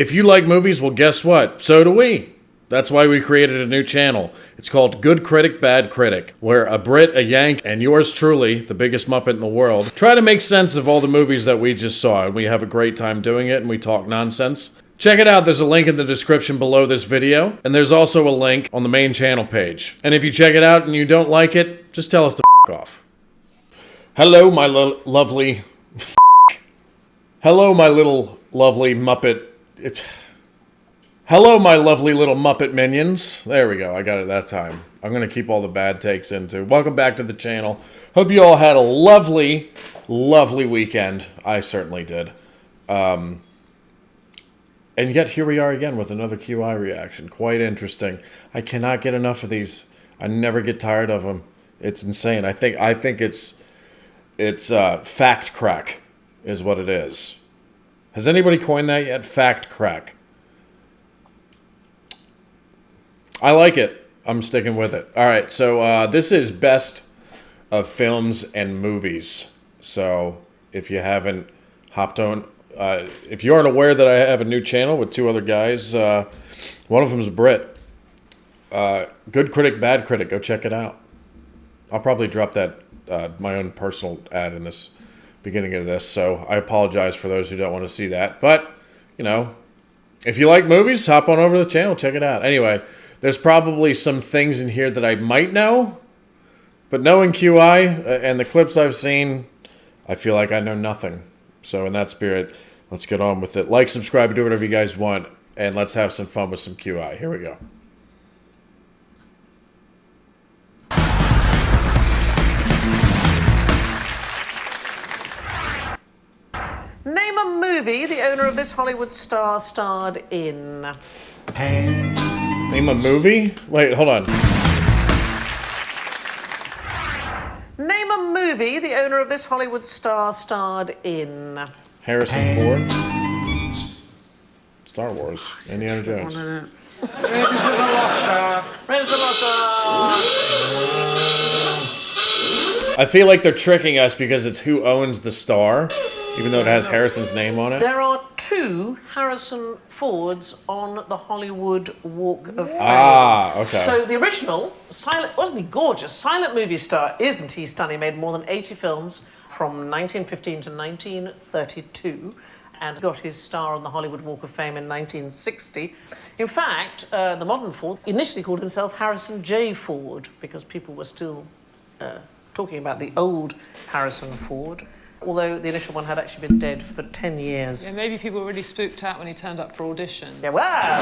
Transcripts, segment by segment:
If you like movies, well, guess what? So do we. That's why we created a new channel. It's called Good Critic, Bad Critic, where a Brit, a Yank, and yours truly, the biggest Muppet in the world, try to make sense of all the movies that we just saw. And we have a great time doing it, and we talk nonsense. Check it out. There's a link in the description below this video, and there's also a link on the main channel page. And if you check it out and you don't like it, just tell us to f*** off. Hello, my lovely... Hello, my little lovely Muppet... Hello, my lovely little Muppet minions. There we go. I got it that time. I'm going to keep all the bad takes in, too. Welcome back to the channel. Hope you all had a lovely, lovely weekend. I certainly did. And yet, here we are again with another QI reaction. Quite interesting. I cannot get enough of these. I never get tired of them. It's insane. I think it's fact crack is what it is. Has anybody coined that yet? Fact crack. I like it. I'm sticking with it. All right, so this is best of films and movies. So if you haven't hopped on, if you aren't aware that I have a new channel with two other guys, one of them is a Brit. Good Critic, Bad Critic. Go check it out. I'll probably drop that my own personal ad in this beginning of this, so I apologize for those who don't want to see that. But you know, if you like movies, hop on over to the channel, check it out. Anyway. There's probably some things in here that I might know, but knowing QI and the clips I've seen, I feel like I know nothing. So in that spirit, let's get on with it. Like, subscribe, do whatever you guys want, and let's have some fun with some QI. Here we go. Name a movie the owner of this Hollywood star starred in. Name a movie? Wait, hold on. Name a movie the owner of this Hollywood star starred in. Harrison Ford. Star Wars. Indiana Jones. Raiders of the Lost Ark. Raiders of the Lost Ark. I feel like they're tricking us because it's who owns the star, even though it has Harrison's name on it. There are two Harrison Fords on the Hollywood Walk of Fame. Ah, okay. So the original, wasn't he gorgeous? Silent movie star, isn't he stunning? Made more than 80 films from 1915 to 1932 and got his star on the Hollywood Walk of Fame in 1960. In fact, the modern Ford initially called himself Harrison J. Ford because people were still talking about the old Harrison Ford, although the initial one had actually been dead for 10 years. Yeah, maybe people were really spooked out when he turned up for auditions. Yeah, wow!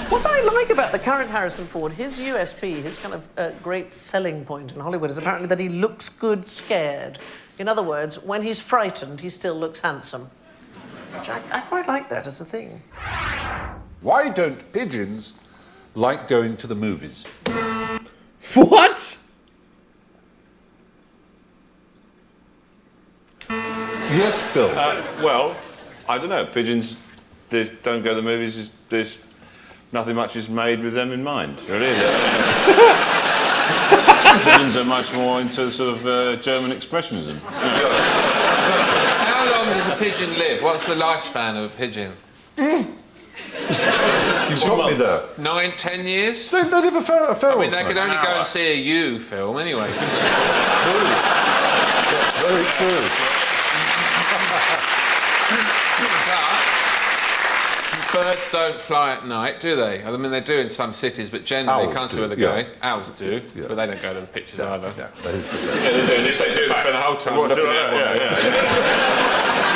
What I like about the current Harrison Ford, his USP, his kind of great selling point in Hollywood is apparently that he looks good scared. In other words, when he's frightened, he still looks handsome. Which I quite like that as a thing. Why don't pigeons like going to the movies? What? Yes, Bill. Well, I don't know. Pigeons don't go to the movies. There's nothing much is made with them in mind. Really. Pigeons are much more into sort of German expressionism. How long does a pigeon live? What's the lifespan of a pigeon? You've got me there. 9, 10 years? They live a fair I mean, they could only go and see a You film anyway. That's true. That's very true. Birds don't fly at night, do they? I mean, they do in some cities, but generally you can't see where they're going. Owls do, but they don't go to the pictures either. Yeah, that is the Yeah, they do. They spend the whole time looking at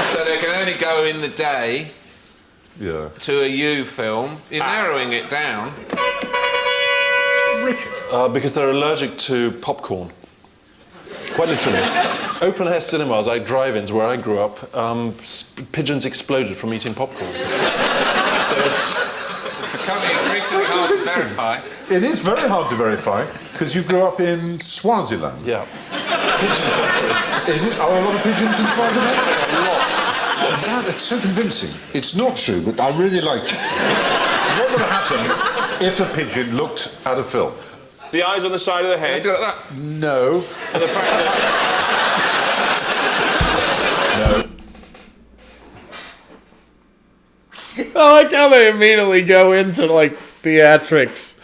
one. So they can only go in the day to a You film. You're narrowing it down. Richard. Because they're allergic to popcorn. Quite literally. Open-air cinemas, like drive-ins where I grew up, pigeons exploded from eating popcorn. So it's becoming increasingly hard to verify. It is very hard to verify, because you grew up in Swaziland. Yeah. Pigeon country. Is it? Are a lot of pigeons in Swaziland? A lot. Dad, it's so convincing. It's not true, but I really like it. What would happen if a pigeon looked at a film? The eyes on the side of the head. Like that. No. And the fact that... No. I like how they immediately go into like theatrics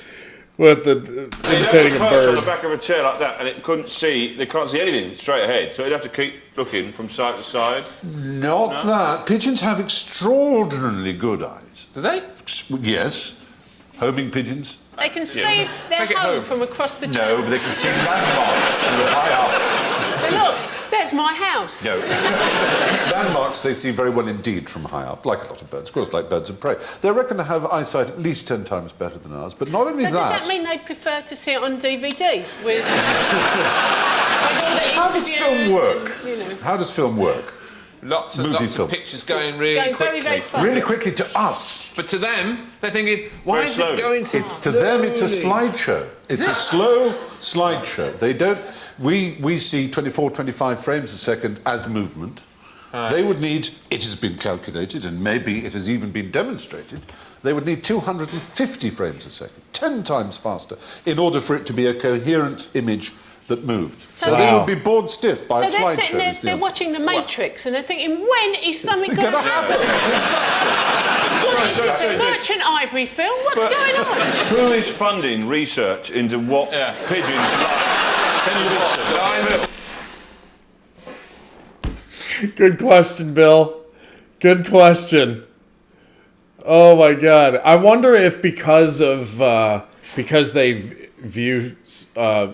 with the imitating a perch on the bird. back of a chair like that, and they can't see anything straight ahead, so they'd have to keep looking from side to side. Not that. Pigeons have extraordinarily good eyes. Do they? Yes. Homing pigeons. They can see their Take it home home. from across the No, channel. but they can see landmarks from high up. So look, there's my house. No. Landmarks they see very well indeed from high up, like a lot of birds, of course, like birds of prey. They're reckoned to have eyesight at least 10 times better than ours, but not only So does that mean they'd prefer to see it on DVD with all the How does film interviews work? and, you know, How does film work? Lots and Movie lots film. of pictures going really going quickly. very, very fast. Really quickly to us. But to them, they're thinking, why Very is slowly. it going so To them, it's a slideshow. It's a slow slideshow. They don't. We see 24, 25 frames a second as movement. They would need. It has been calculated, and maybe it has even been demonstrated. They would need 250 frames a second, 10 times faster, in order for it to be a coherent image that moved. So they would be bored stiff by a So they're slideshow. sitting there, is the they're answer. watching The Matrix and they're thinking, when is something going to happen? What is this, a Merchant Ivory film? What's going on? Who is funding research into what pigeons like? Can you watch them? Good question, Bill. Good question. Oh my God! I wonder if because they view a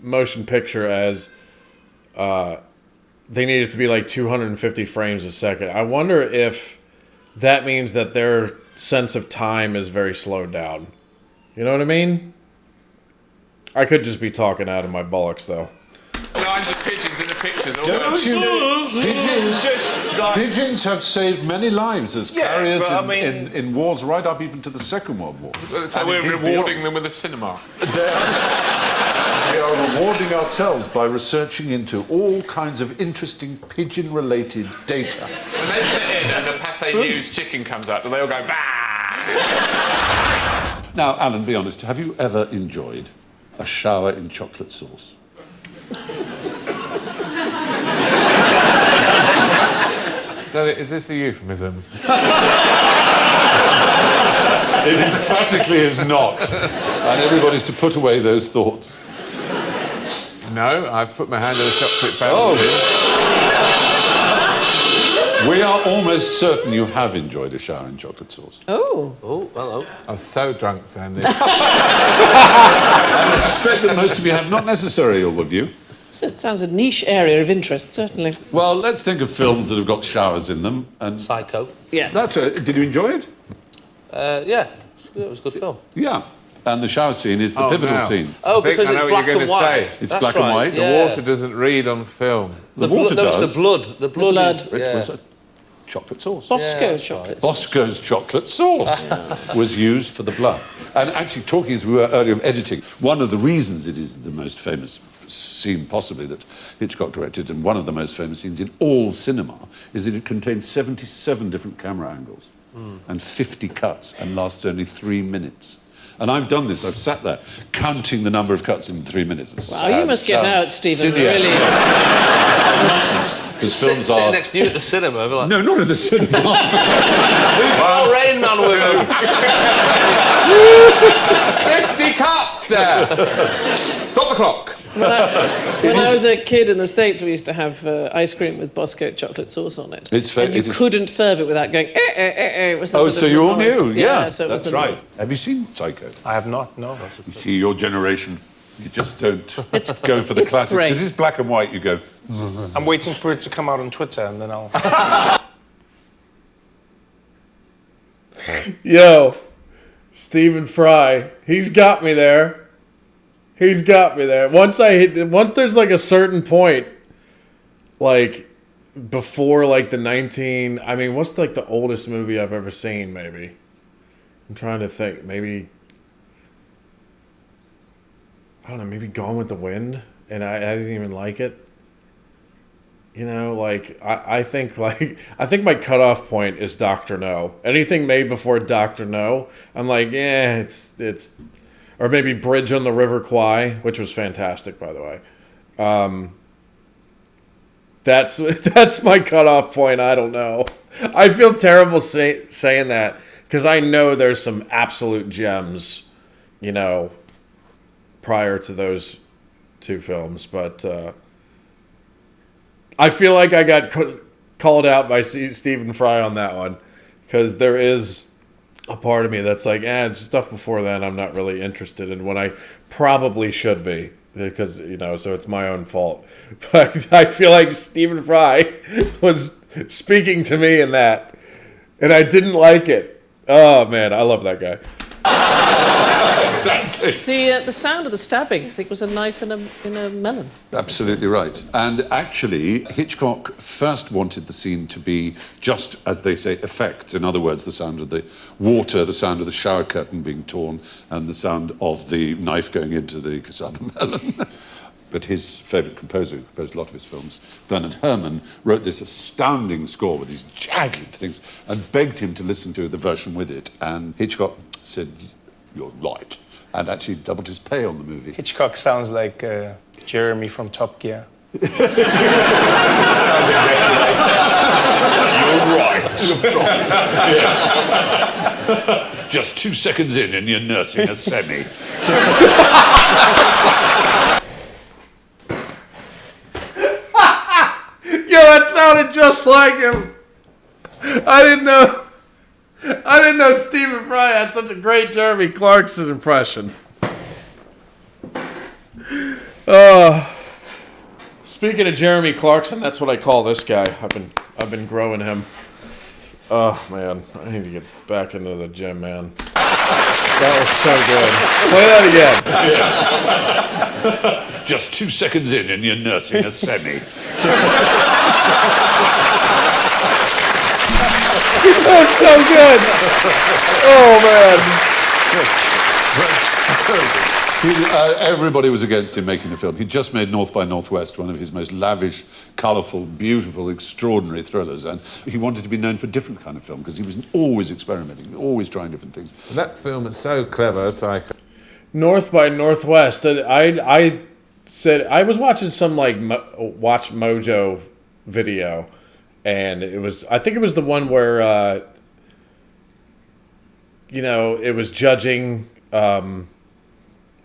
motion picture as they need it to be like 250 frames a second. I wonder if that means that their sense of time is very slowed down. You know what I mean? I could just be talking out of my bollocks, though. lines of pigeons in the pictures? Don't you? Just Pigeons have saved many lives as carriers but I mean- in wars right up even to the Second World War. So And we're indeed rewarding beyond. them with a cinema. We are rewarding ourselves by researching into all kinds of interesting pigeon-related data. When they sit in and the Pathé News chicken comes out, they all go, bah! Now, Alan, be honest, have you ever enjoyed a shower in chocolate sauce? So is this a euphemism? It emphatically is not. And everybody's to put away those thoughts. No, I've put my hand in a chocolate fountain. We are almost certain you have enjoyed a shower in chocolate sauce. Oh. Oh, hello. I was so drunk, Sandy. And I suspect that most of you have not necessarily all of you. So it sounds a niche area of interest, certainly. Well, let's think of films that have got showers in them. And Psycho. Yeah. did you enjoy it? Yeah, it was a good film. Yeah. And the shower scene is the pivotal now. scene. Oh, I think because I know it's what black you're and gonna white. say. It's That's black and right, white. The yeah. water doesn't read on film. The water no, does. it's the blood. The blood. blood. Is, It yeah. was a chocolate sauce. Bosco that's chocolate. Bosco's chocolate sauce was used for the blood. And actually, talking as we were earlier of editing, one of the reasons it is the most famous scene possibly that Hitchcock directed, and one of the most famous scenes in all cinema, is that it contains 77 different camera angles and 50 cuts and lasts only 3 minutes. And I've done this. I've sat there counting the number of cuts in 3 minutes. It's Wow, you must get out, Stephen. Really. Because films Sitting are... next to you at the cinema, I'd be like, No, not in the cinema. who's got Rain Man with him? 50 cuts there! Stop the clock! When I was a kid in the States, we used to have ice cream with Bosco chocolate sauce on it. It's fair- and you it is- couldn't serve it without going, eh, eh, eh, eh. It was the Oh, sort so of you all noise. knew? Yeah, so it was that's the right. noise. Have you seen Psycho? I have not, no. You see, your generation, you just don't go for the it's classics. great. Because it's black and white, you go... I'm waiting for it to come out on Twitter and then I'll... Yo, Stephen Fry, he's got me there. He's got me there. Once there's like a certain point, like before like the what's like the oldest movie I've ever seen? Maybe I'm trying to think. Maybe I don't know. Maybe Gone with the Wind, and I didn't even like it. You know, like I think my cutoff point is Dr. No. Anything made before Dr. No, I'm like, yeah, it's, or maybe Bridge on the River Kwai, which was fantastic, by the way. That's my cutoff point. I don't know. I feel terrible saying that because I know there's some absolute gems, prior to those two films. But I feel like I got called out by Stephen Fry on that one because there is a part of me that's like, stuff before then I'm not really interested in when I probably should be because, so it's my own fault. But I feel like Stephen Fry was speaking to me in that, and I didn't like it. Oh, man, I love that guy. Exactly. The sound of the stabbing, I think, was a knife in a melon. Absolutely right. And actually, Hitchcock first wanted the scene to be just, as they say, effects. In other words, the sound of the water, the sound of the shower curtain being torn, and the sound of the knife going into the cassava melon. But his favourite composer, who composed a lot of his films, Bernard Herrmann, wrote this astounding score with these jagged things and begged him to listen to the version with it. And Hitchcock said, "You're right," and actually doubled his pay on the movie. Hitchcock sounds like Jeremy from Top Gear. Sounds exactly like that. You're right. Yes. Just 2 seconds in and you're nursing a semi. Yo, that sounded just like him. I didn't know Stephen Fry had such a great Jeremy Clarkson impression. Speaking of Jeremy Clarkson, that's what I call this guy. I've been growing him. Oh man, I need to get back into the gym, man. That was so good. Play that again. Yes. Just 2 seconds in and you're nursing a semi. That's so good. Oh man. Everybody was against him making the film. He'd just made North by Northwest, one of his most lavish, colourful, beautiful, extraordinary thrillers, and he wanted to be known for a different kind of film because he was always experimenting, always trying different things. That film is so clever, Psycho. North by Northwest. I said I was watching some Watch Mojo video, and I think it was the one where it was judging.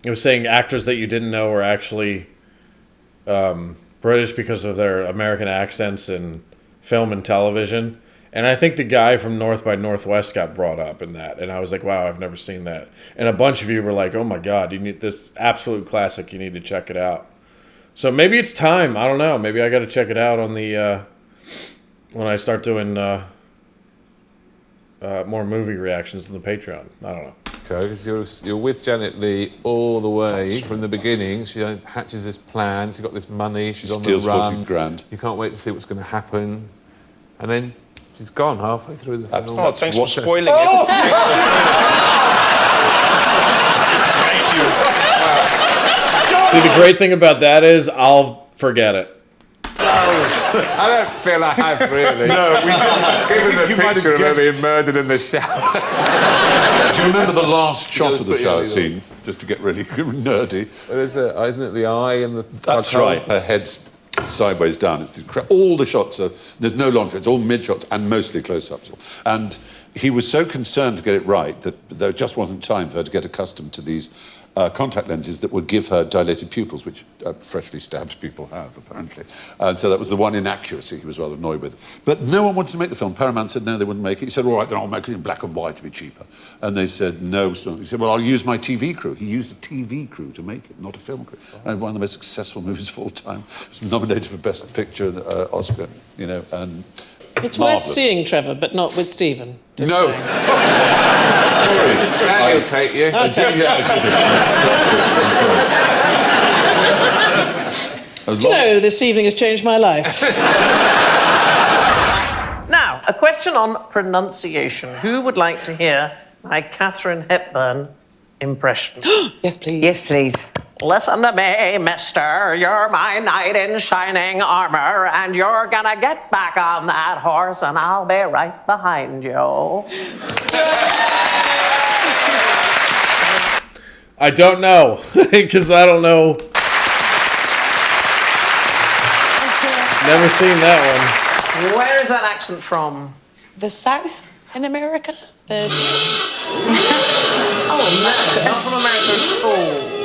It was saying actors that you didn't know were actually British because of their American accents in film and television. And I think the guy from North by Northwest got brought up in that. And I was like, wow, I've never seen that. And a bunch of you were like, oh my God, you need this absolute classic. You need to check it out. So maybe it's time. I don't know. Maybe I got to check it out on the when I start doing more movie reactions on the Patreon. I don't know. Because you're with Janet Leigh all the way from the beginning. She hatches this plan. She's got this money. She's on the run. 40 grand. You can't wait to see what's going to happen. And then she's gone halfway through the film. Oh, thanks for spoiling it. Thank you. See, the great thing about that is I'll forget it. I don't feel I have really. No, we didn't. Given the picture of her being murdered in the shower. Do you remember the last shot of the shower scene? Just to get really nerdy. What is it? Isn't it the eye and the... That's right. Her head's sideways down. It's all the shots are... There's no long shots. It's all mid-shots and mostly close-ups. And he was so concerned to get it right that there just wasn't time for her to get accustomed to these contact lenses that would give her dilated pupils, which freshly stabbed people have, apparently. And so that was the one inaccuracy he was rather annoyed with. But no one wanted to make the film. Paramount said no, they wouldn't make it. He said, all right, then I'll make it in black and white to be cheaper. And they said, no. He said, well, I'll use my TV crew. He used a TV crew to make it, not a film crew. And one of the most successful movies of all time. It was nominated for Best Picture, Oscar, and... It's worth seeing, Trevor, but not with Stephen. No. Sorry. Daniel take you. Do you know, this evening has changed my life. Now, a question on pronunciation. Who would like to hear my Catherine Hepburn impression? Yes, please. Yes, please. Listen to me, mister. You're my knight in shining armor, and you're gonna get back on that horse, and I'll be right behind you. I don't know, because I don't know. Never seen that one. Where is that accent from? the South in America? Oh, no, not from America at all.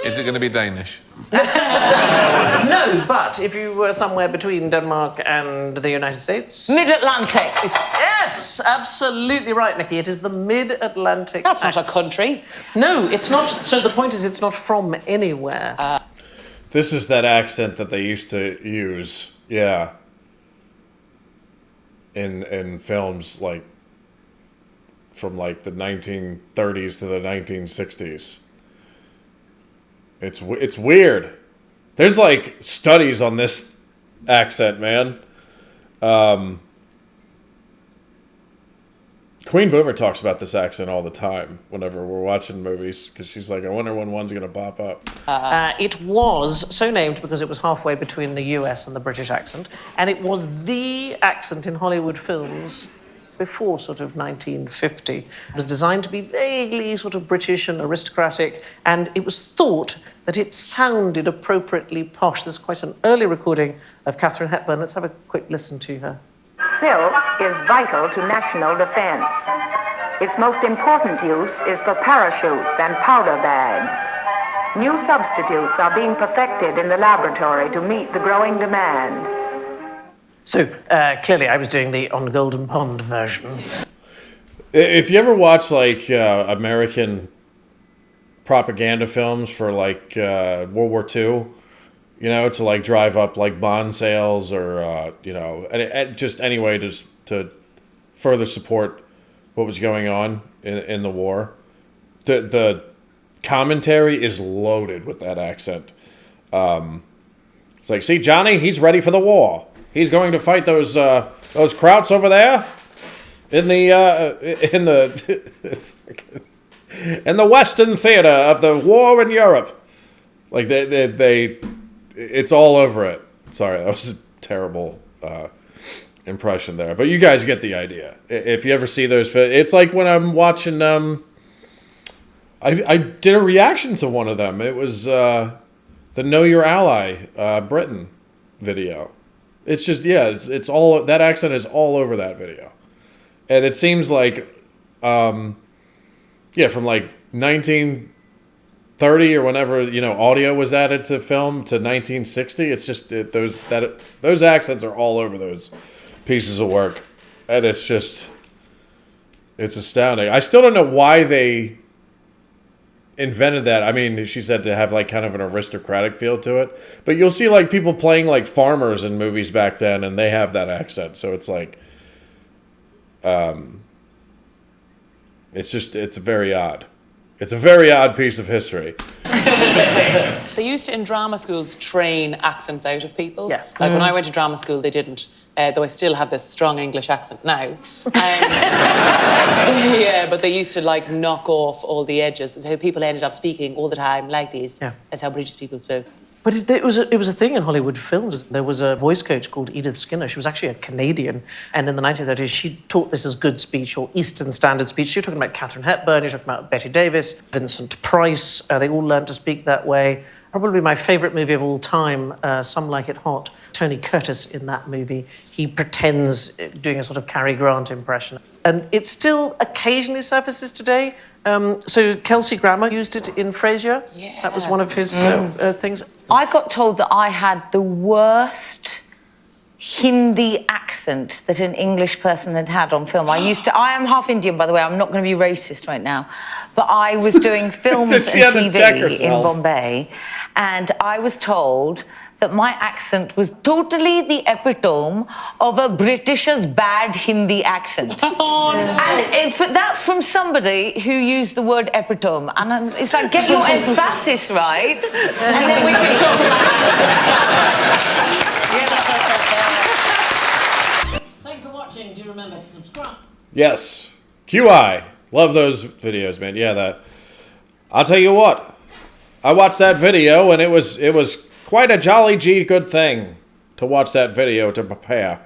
Is it going to be Danish? No, but if you were somewhere between Denmark and the United States... Mid-Atlantic. Yes, absolutely right, Nikki. It is the Mid-Atlantic. That's not a country. No, it's not. So the point is it's not from anywhere. This is that accent that they used to use, yeah, in films like from like the 1930s to the 1960s. It's weird. There's like studies on this accent, man. Queen Boomer talks about this accent all the time whenever we're watching movies, because she's like, I wonder when one's going to pop up. It was so named because it was halfway between the US and the British accent, and it was the accent in Hollywood films before sort of 1950. It was designed to be vaguely sort of British and aristocratic, and it was thought that it sounded appropriately posh. There's quite an early recording of Katharine Hepburn. Let's have a quick listen to her. Silk is vital to national defense. Its most important use is for parachutes and powder bags. New substitutes are being perfected in the laboratory to meet the growing demand. So, clearly I was doing the On Golden Pond version. If you ever watch, like, American propaganda films for, like, World War II, you know, to, like, drive up, like, bond sales or, you know, and just any way to further support what was going on in the war, the commentary is loaded with that accent. It's like, see, Johnny, he's ready for the war. He's going to fight those krauts over there in the in the Western theater of the war in Europe. Like they it's all over it. Sorry, that was a terrible impression there, but you guys get the idea. If you ever see those, it's like when I'm watching. I did a reaction to one of them. It was the Know Your Ally Britain video. It's just, yeah, it's all, that accent is all over that video. And it seems like, from like 1930 or whenever, you know, audio was added to film to 1960, it's just, those accents are all over those pieces of work. And it's just, it's astounding. I still don't know why they invented that. I mean, she said to have like kind of an aristocratic feel to it, but you'll see like people playing like farmers in movies back then, and they have that accent. So it's like, it's very odd. It's a very odd piece of history. They used to, in drama schools, train accents out of people. Yeah. Like when I went to drama school, they didn't, though I still have this strong English accent now. Yeah, but they used to like knock off all the edges. And so people ended up speaking all the time like this. Yeah. That's how British people spoke. But it was a thing in Hollywood films. There was a voice coach called Edith Skinner. She was actually a Canadian. And in the 1930s, she taught this as good speech or Eastern Standard speech. You're talking about Katharine Hepburn, you're talking about Betty Davis, Vincent Price. They all learned to speak that way. Probably my favourite movie of all time, Some Like It Hot. Tony Curtis in that movie. He pretends doing a sort of Cary Grant impression. And it still occasionally surfaces today. So Kelsey Grammer used it in Frasier. Yeah. That was one of his things. I got told that I had the worst Hindi accent that an English person had on film. I am half Indian, by the way. I'm not going to be racist right now. But I was doing films and TV in Bombay, and I was told that my accent was totally the epitome of a British's bad Hindi accent. And that's from somebody who used the word epitome. And it's like, get your emphasis right, and then we can talk about accent. Thanks for watching. Do remember to subscribe. Yes. QI. Love those videos, man. Yeah, that. I'll tell you what. I watched that video, and it was quite a jolly gee good thing to watch that video to prepare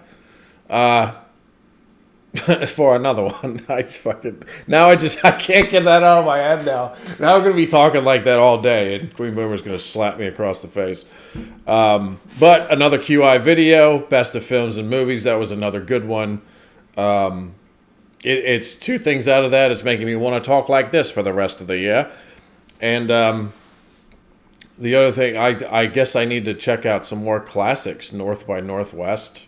for another one. I can't get that out of my head now. Now I'm going to be talking like that all day, and Queen Boomer's going to slap me across the face. But another QI video, best of films and movies. That was another good one. It's two things out of that. It's making me want to talk like this for the rest of the year. And the other thing, I guess I need to check out some more classics. North by Northwest,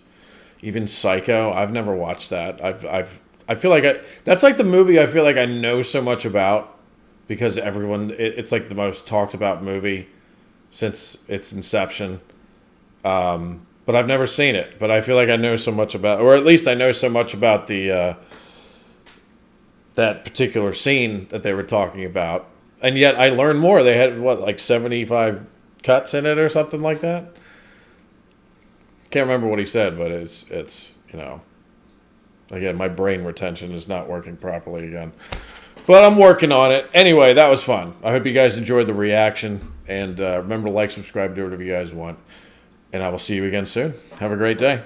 even Psycho. I've never watched that. I feel like that's like the movie I feel like I know so much about because it's like the most talked about movie since its inception. But I've never seen it. But I feel like I know so much about, or at least I know so much about the that particular scene that they were talking about. And yet I learned more. They had, like 75 cuts in it or something like that? Can't remember what he said, but it's again, my brain retention is not working properly again. But I'm working on it. Anyway, that was fun. I hope you guys enjoyed the reaction. And remember to like, subscribe, do whatever you guys want. And I will see you again soon. Have a great day.